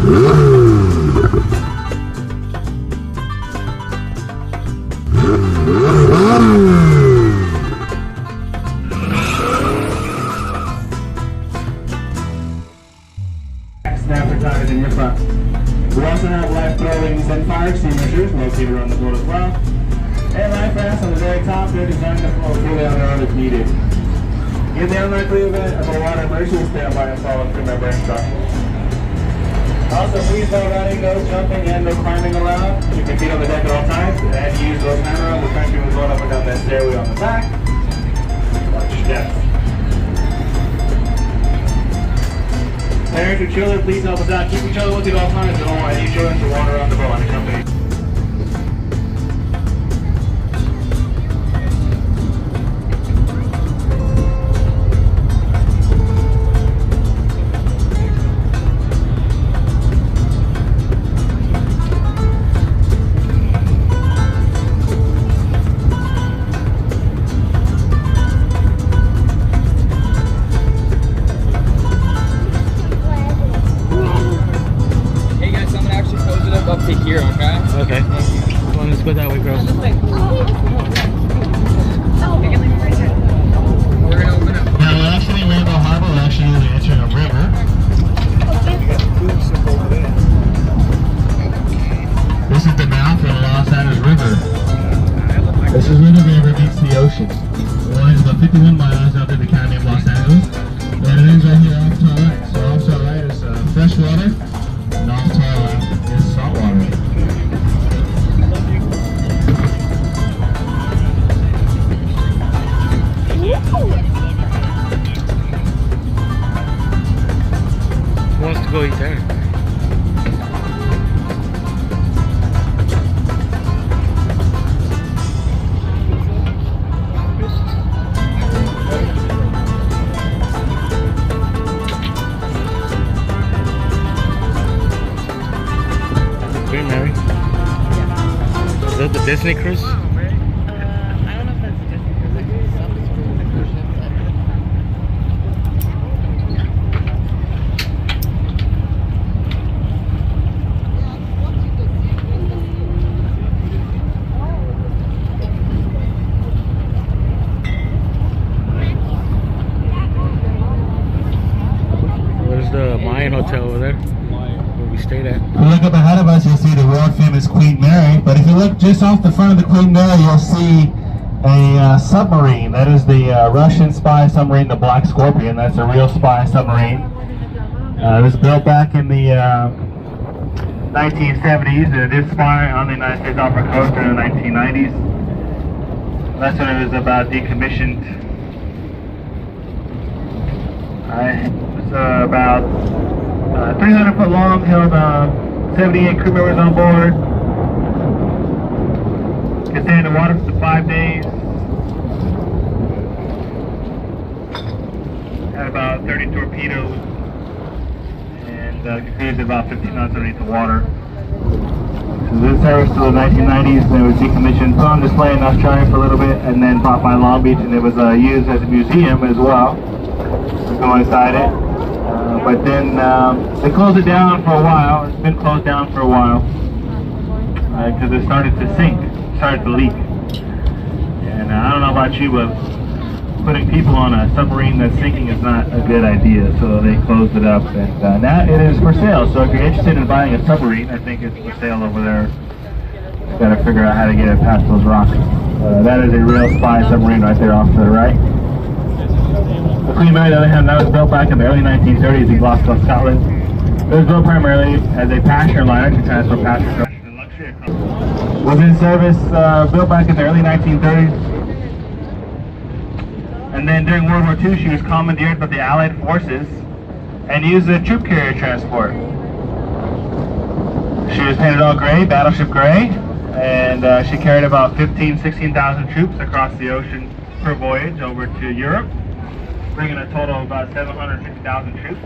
Snap retarded in your front. We also have life throwings and fire extinguishers located around the boat as well. And life rafts on the very top, they're designed to float freely on their own if needed. In the unlikely event of a water emergency, stand by and follow crew member instructions. Also, please no running, no jumping, and no climbing allowed. Keep your feet on the deck at all times, and use those handrails, especially when going up and down that stairway on the back. Watch your steps. Parents or children, please help us out. Keep each other with you at all times. Don't want any children to wander around the boat on the company. Up to here, okay? Okay. Come on, let's go that way, girls. We're gonna open up. Now, we're actually in Rainbow Harbor. We're actually entering a river. This is the mouth of the Los Angeles River. This is where the river meets the ocean. It runs about 51 miles out to the county of Los Angeles. And it ends right here off to our right. So off to our right is fresh water, and off to our left is salt water. Who wants to go eat there? Queen Mary? Is that the Disney cruise? I don't know if that's a Disney cruise. Like, some cruise ship. There's the Mayan Hotel over there, where we stayed at. If you look up ahead of us, you'll see the world famous Queen Mary. But if you look just off the front of the Queen Mary, you'll see a submarine. That is the Russian spy submarine, the Black Scorpion. That's a real spy submarine. It was built back in the 1970s. It did spy on the United States off our coast in the 1990s. That's when it was about decommissioned. It was about 300 foot long, held 78 crew members on board. Could stay in the water for 5 days. Had about 30 torpedoes and could cruise about 15 knots underneath the water. So this service to the 1990s, and it was decommissioned, put on display in Australia for a little bit, and then brought by Long Beach, and it was used as a museum as well. We go inside it. But then they closed it down for a while. It's been closed down for a while because it started to sink, started to leak. And I don't know about you, but putting people on a submarine that's sinking is not a good idea. So they closed it up, and now it is for sale. So if you're interested in buying a submarine, I think it's for sale over there. You've got to figure out how to get it past those rocks. That is a real spy submarine right there off to the right. The Queen Mary, on the other hand, that was built back in the early 1930s in Glasgow, Scotland. It was built primarily as a passenger liner to transport passengers. Was in service, built back in the early 1930s. And then during World War II, she was commandeered by the Allied forces and used as a troop carrier transport. She was painted all gray, battleship gray, and she carried about 16,000 troops across the ocean per voyage over to Europe, bringing a total of about 750,000 troops.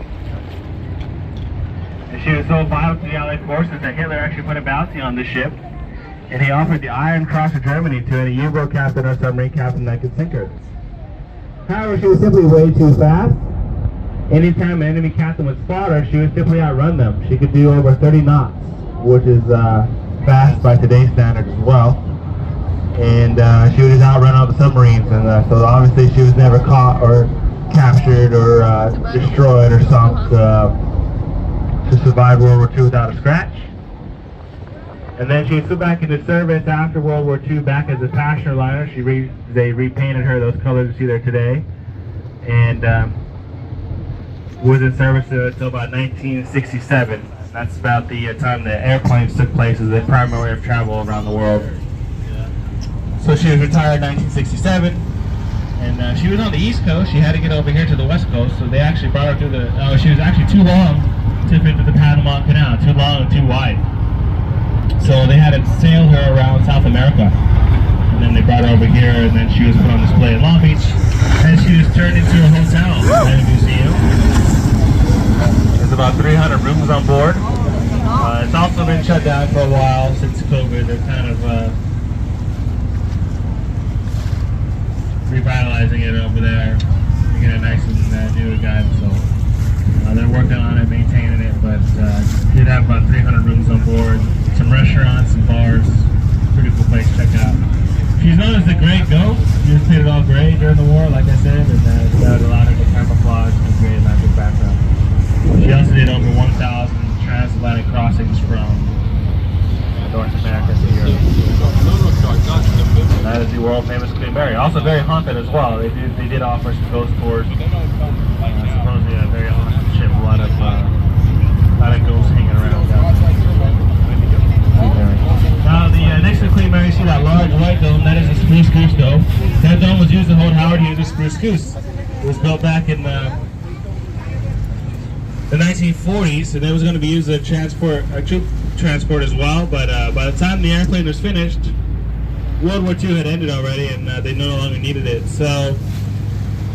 And she was so vital to the Allied forces that Hitler actually put a bounty on the ship, and he offered the Iron Cross of Germany to any U-boat captain or submarine captain that could sink her. However, she was simply way too fast, anytime an enemy captain would spot her, she would simply outrun them. She could do over 30 knots, which is fast by today's standards as well. And she would just outrun all the submarines, and so obviously she was never caught or captured or destroyed or sunk. She survived World War II without a scratch. And then she flew back into service after World War II back as a passenger liner. They repainted her those colors you see there today, and was in service until about 1967. That's about the time the airplanes took place as the primary way of travel around the world. So she was retired in 1967, and she was on the East Coast. She had to get over here to the West Coast, so they actually brought her through the... she was actually too long to fit through the Panama Canal, too long and too wide. So they had to sail her around South America, and then they brought her over here, and then she was put on display in Long Beach, and she was turned into a hotel and a museum. There's about 300 rooms on board. It's also been shut down for a while since COVID. They're kind of revitalizing it over there, making it nice and new again. So they're working on it, maintaining it, but did have about 300 rooms on board, some restaurants, some bars. Pretty cool place to check out. She's known as the Great Ghost. She was painted all gray during the war, like I said, and that allowed her to camouflage in the gray Atlantic background. She also did over 1,000 transatlantic crossings from North America to Europe. And that is the world famous Queen Mary. Also very haunted as well. They did offer some ghost tours. Supposedly a very haunted ship. A lot of ghosts hanging around down there. Now next to the Queen Mary, you see that large white dome. That is a spruce goose dome. That dome was used to hold Howard Hughes' spruce goose. It was built back in the 1940s, and it was going to be used as a troop transport as well, but by the time the airplane was finished, World War II had ended already, and they no longer needed it. So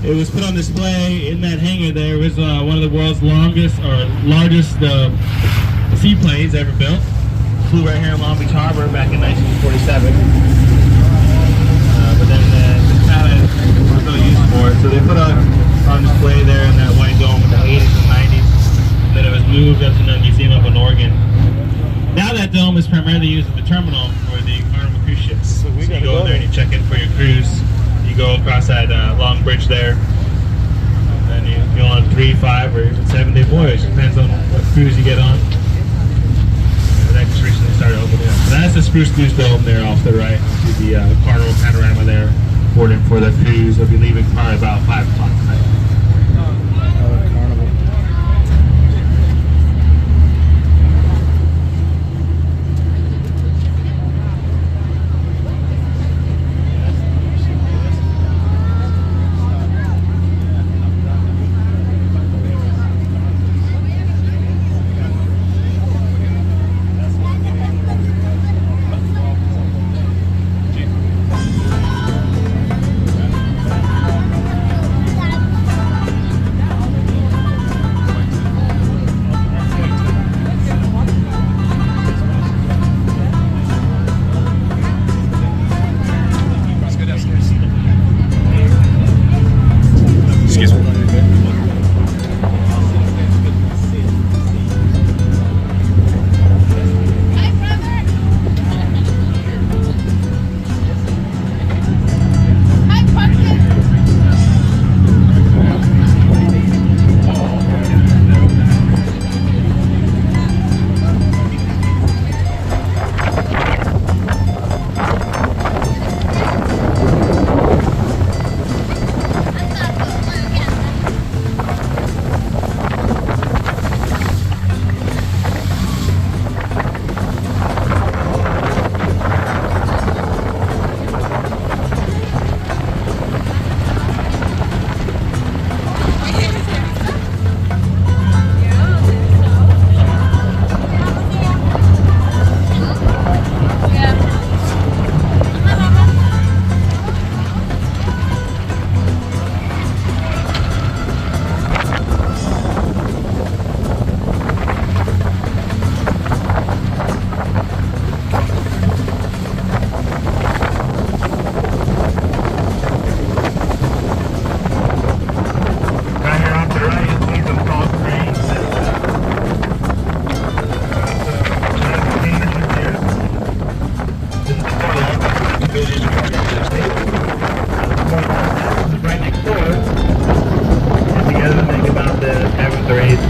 it was put on display in that hangar there. It was one of the world's largest seaplanes ever built. Flew right here in Long Beach Harbor back in 1947. But then the kind of was no use for it, so they put on display there in that white dome in the 80s and 90s. Then it was moved up to the museum up in Oregon. Now that dome is primarily used as the terminal for the Carnival cruise ships. So you go there and you check in for your cruise. You go across that long bridge there, and you go on 3, 5, or even 7-day voyage. Depends on what cruise you get on. That just recently started opening up. So that's the Spruce Goose Dome there off the right. You see the Carnival panorama there, boarding for the cruise. They'll be leaving probably about 5 o'clock tonight.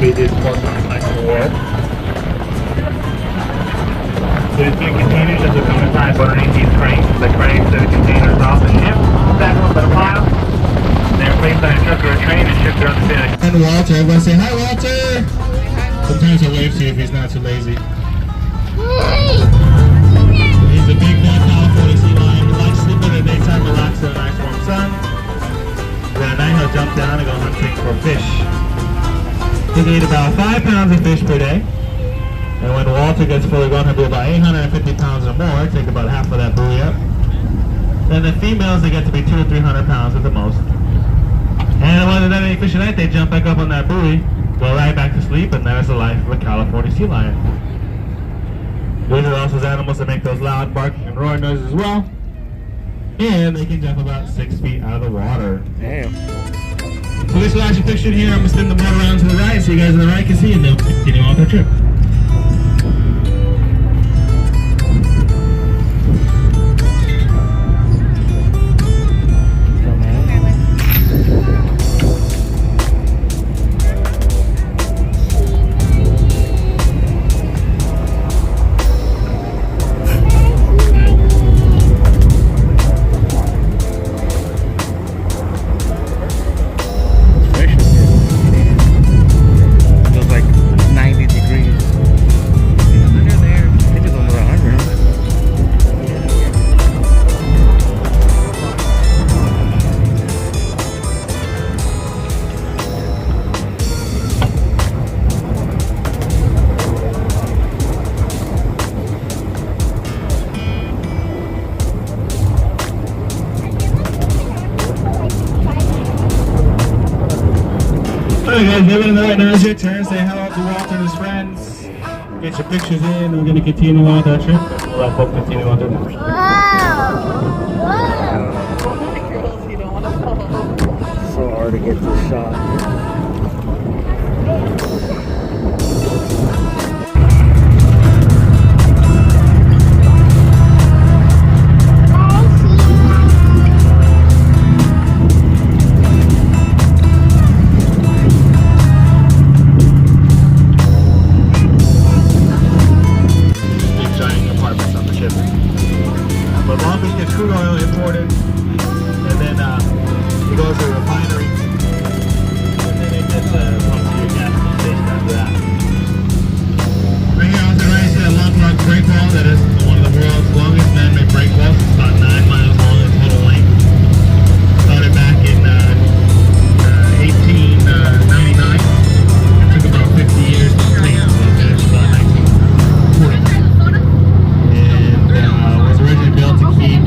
busiest port complex in the world. There's two containers that will come inside underneath these cranes. The cranes set the containers off the ship, stack them up in a pile. They're placed on a truck or a train and shipped around the city. And Walter, everyone say hi, Walter! Sometimes he'll wave to you if he's not too lazy. He's a big fat California sea lion. He likes sleeping in the daytime, relax in a nice warm sun. Then at night he'll jump down and go hunting for fish. He can eat about 5 pounds of fish per day. And when Walter gets fully grown, he'll be about 850 pounds or more. Take about half of that buoy up. Then the females, they get to be 200 to 300 pounds at the most. And when they're done eating fish at night, they jump back up on that buoy, go right back to sleep, and there's the life of a California sea lion. Those are also animals that make those loud barking and roaring noises as well. And they can jump about 6 feet out of the water. Damn. So this is actually pictured here. I'm going to spin the board around to the right so you guys on the right can see, and they'll continue on their trip. Alright guys, everyone right now is your turn. Say hello to Walter and his friends. Get your pictures in. We're going to continue on our trip. We'll let folks continue on their trip. Girls, you don't want to fall. So hard to get this shot. Crude oil imported, and then it goes to a refinery, and then it gets pumped to your gas station after that. Right here on the right is a long break wall that is one of the world's longest man-made break walls. It's about 9 miles long in total length. Started back in 1899. It took about 50 years to complete, so it finished about 1940. And was originally built to keep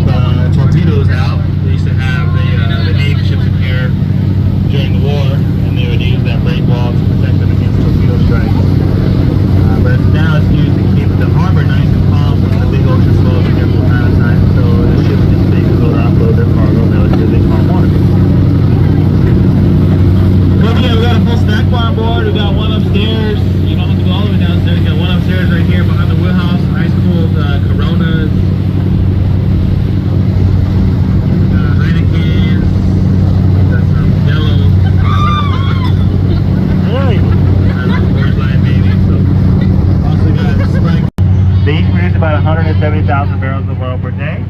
torpedoes out. They used to have the Navy ships in here during the war, and they would use that break wall to protect them against torpedo strikes. But now it's used to keep the harbor nice and calm when the big ocean flows in here from time to time, so the ships can basically go to offload their cargo and they'll use calm water. Well, yeah, we got a full snack bar on board. We got one upstairs. You don't have to go all the way downstairs. We got one upstairs right here behind the wheelhouse. Ice cooled Coronas. They each produce about 170,000 barrels of oil per day,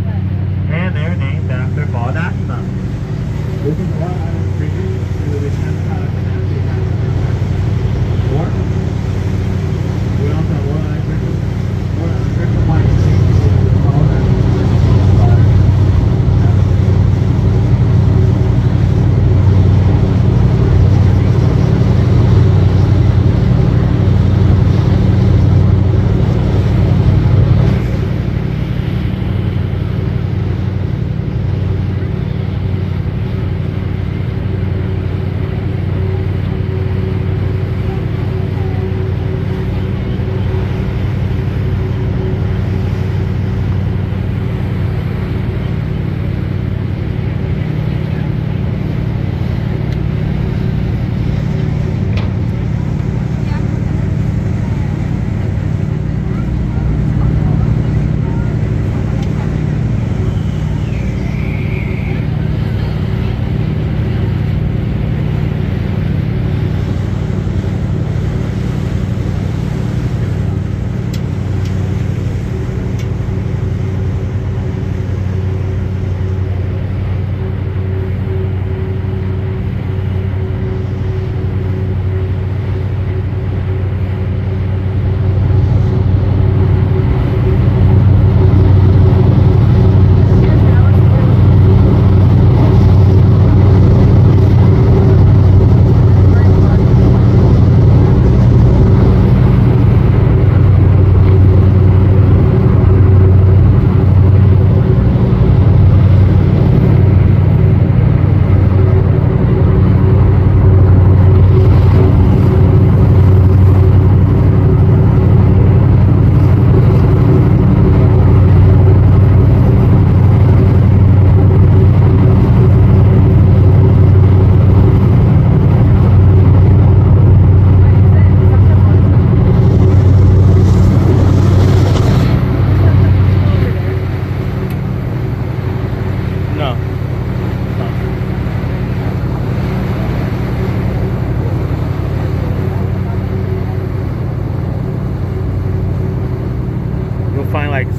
and they're named after Paul Nassau. This is one out of the we also have one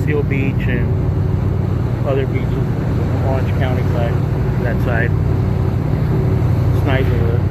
Seal Beach and other beaches, Orange County side, that side. It's nice over there.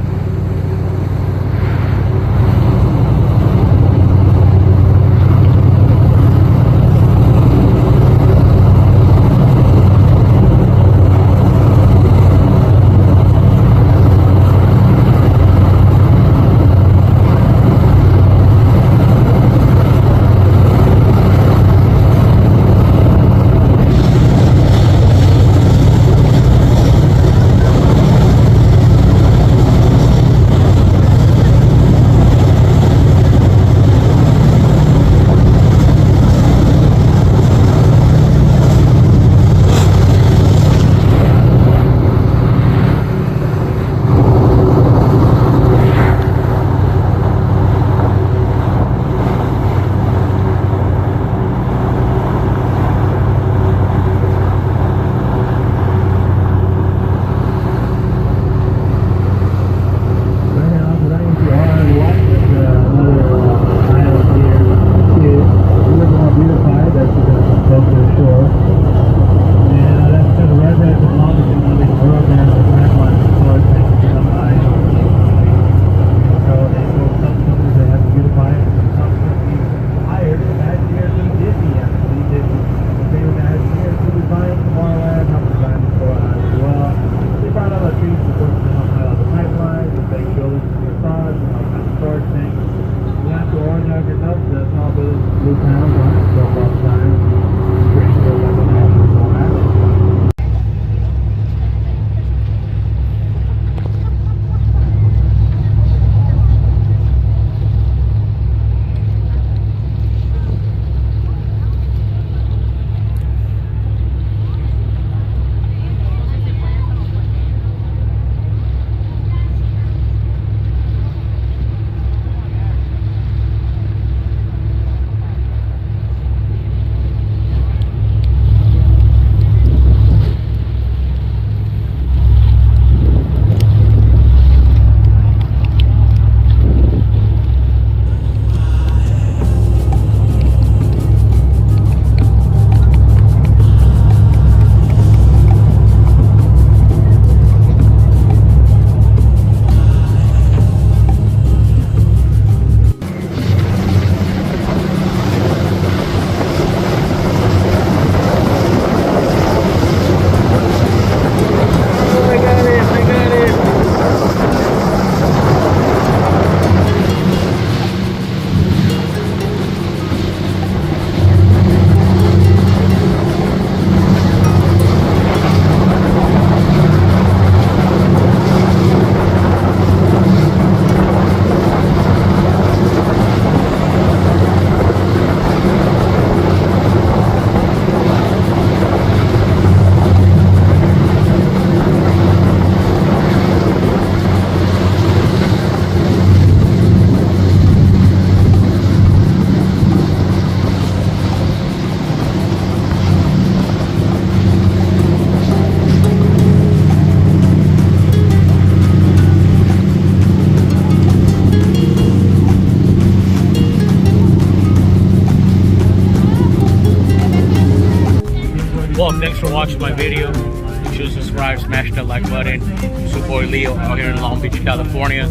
Well, thanks for watching my video. Be sure to subscribe, smash that like button. It's your boy Leo out here in Long Beach, California.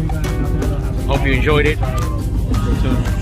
Hope you enjoyed it. Stay tuned.